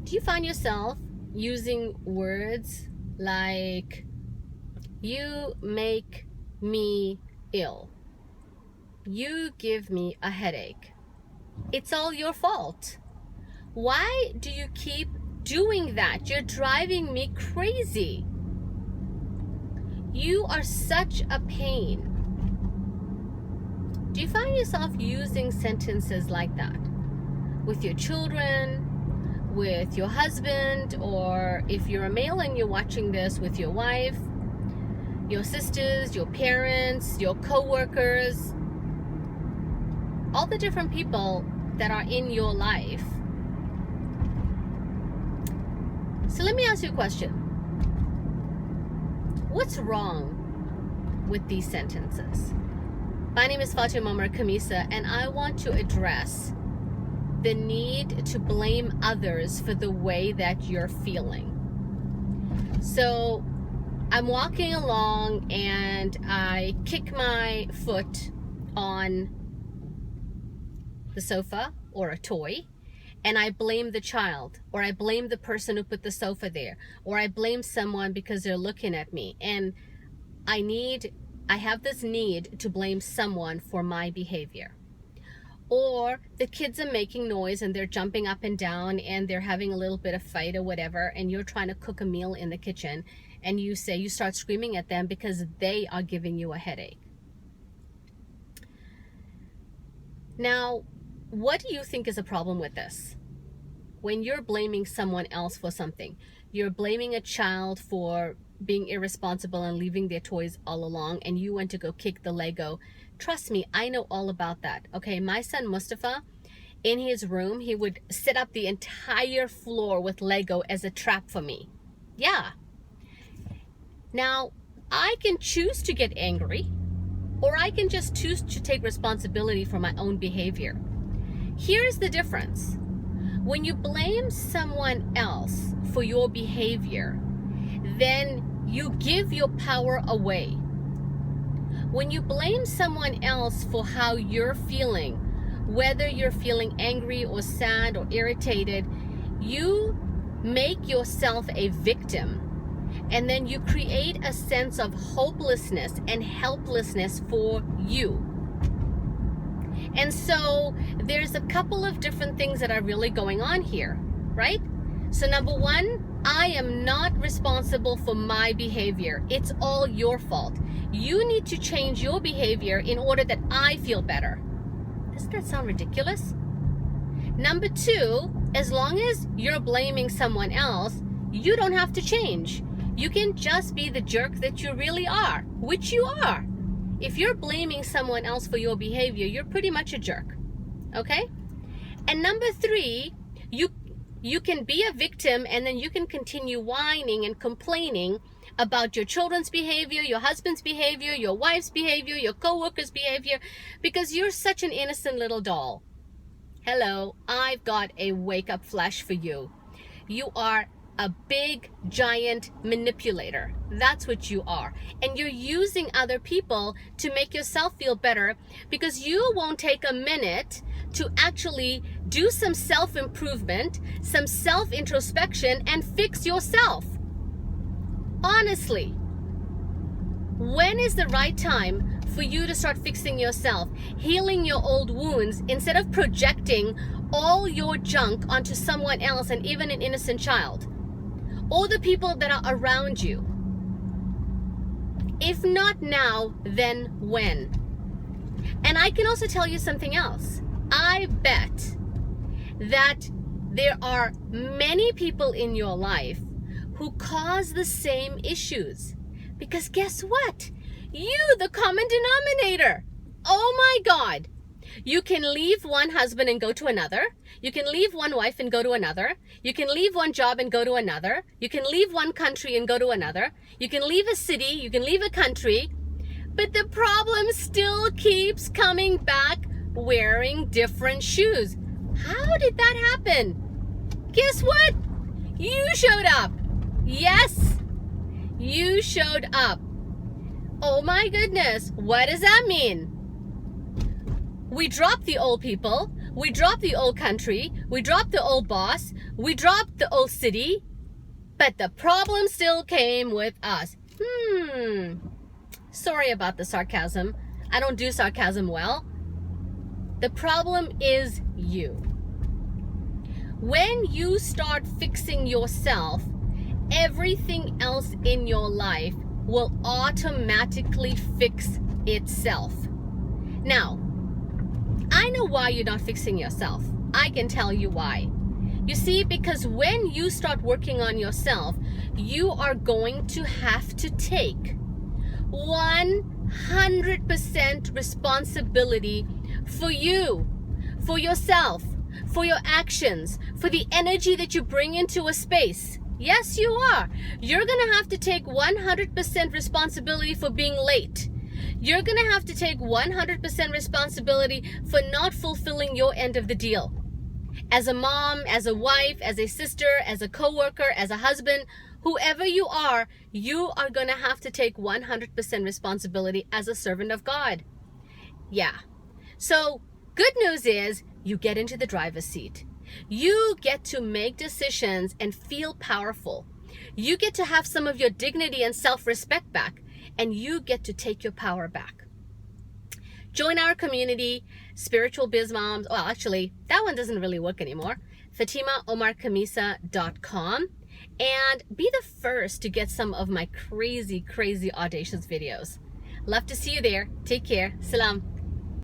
Do you find yourself using words like, you make me ill, you give me a headache, it's all your fault? Why do you keep doing that? You're driving me crazy. You are such a pain. Do you find yourself using sentences like that with your children, with your husband, or if you're a male and you're watching this, with your wife, your sisters, your parents, your co-workers, all the different people that are in your life? So let me ask you a question. What's wrong with these sentences? My name is Fatima Omar Khamissa, and I want to address the need to blame others for the way that you're feeling. So I'm walking along and I kick my foot on the sofa or a toy, and I blame the child, or I blame the person who put the sofa there, or I blame someone because they're looking at me, and I have this need to blame someone for my behavior. Or the kids are making noise and they're jumping up and down and they're having a little bit of fight or whatever, and you're trying to cook a meal in the kitchen, and you start screaming at them because they are giving you a headache. Now, what do you think is a problem with this? When you're blaming someone else for something, you're blaming a child for being irresponsible and leaving their toys all along, and you went to go kick the Lego. Trust me, I know all about that. Okay, my son Mustafa, in his room, he would set up the entire floor with Lego as a trap for me. Yeah. Now, I can choose to get angry, or I can just choose to take responsibility for my own behavior. Here's the difference. When you blame someone else for your behavior, then you give your power away. When you blame someone else for how you're feeling, whether you're feeling angry or sad or irritated, you make yourself a victim. And then you create a sense of hopelessness and helplessness for you. And so there's a couple of different things that are really going on here, right? So number one, I am not responsible for my behavior. It's all your fault. You need to change your behavior in order that I feel better. Doesn't that sound ridiculous? Number two, as long as you're blaming someone else, you don't have to change. You can just be the jerk that you really are, which you are. If you're blaming someone else for your behavior, you're pretty much a jerk, okay? And number three, you can be a victim, and then you can continue whining and complaining about your children's behavior, your husband's behavior, your wife's behavior, your co-worker's behavior, because you're such an innocent little doll. Hello, I've got a wake-up flash for you. You are a big, giant manipulator. That's what you are. And you're using other people to make yourself feel better, because you won't take a minute to actually do some self-improvement, some self-introspection, and fix yourself. Honestly, when is the right time for you to start fixing yourself, healing your old wounds, instead of projecting all your junk onto someone else, and even an innocent child, or the people that are around you? If not now, then when? And I can also tell you something else. I bet that there are many people in your life who cause the same issues. Because guess what? You, the common denominator. Oh my God. You can leave one husband and go to another. You can leave one wife and go to another. You can leave one job and go to another. You can leave one country and go to another. You can leave a city. You can leave a country. But the problem still keeps coming back, wearing different shoes. How did that happen? Guess what? You showed up. Yes, you showed up. Oh my goodness. What does that mean? We drop the old people, We dropped the old country, we dropped the old boss, we dropped the old city, but the problem still came with us. Sorry about the sarcasm. I don't do sarcasm well. The problem is you. When you start fixing yourself, everything else in your life will automatically fix itself. Now, I know why you're not fixing yourself. I can tell you why. You see, because when you start working on yourself, you are going to have to take 100% responsibility for you, for yourself, for your actions, for the energy that you bring into a space. Yes, you are. You're going to have to take 100% responsibility for being late. You're going to have to take 100% responsibility for not fulfilling your end of the deal. As a mom, as a wife, as a sister, as a coworker, as a husband, whoever you are going to have to take 100% responsibility as a servant of God. Yeah. So, good news is you get into the driver's seat. You get to make decisions and feel powerful. You get to have some of your dignity and self-respect back, and you get to take your power back. Join our community, Spiritual Biz Moms. Well, actually, that one doesn't really work anymore. FatimaOmarKhamissa.com, and be the first to get some of my crazy, audacious videos. Love to see you there. Take care. Salam.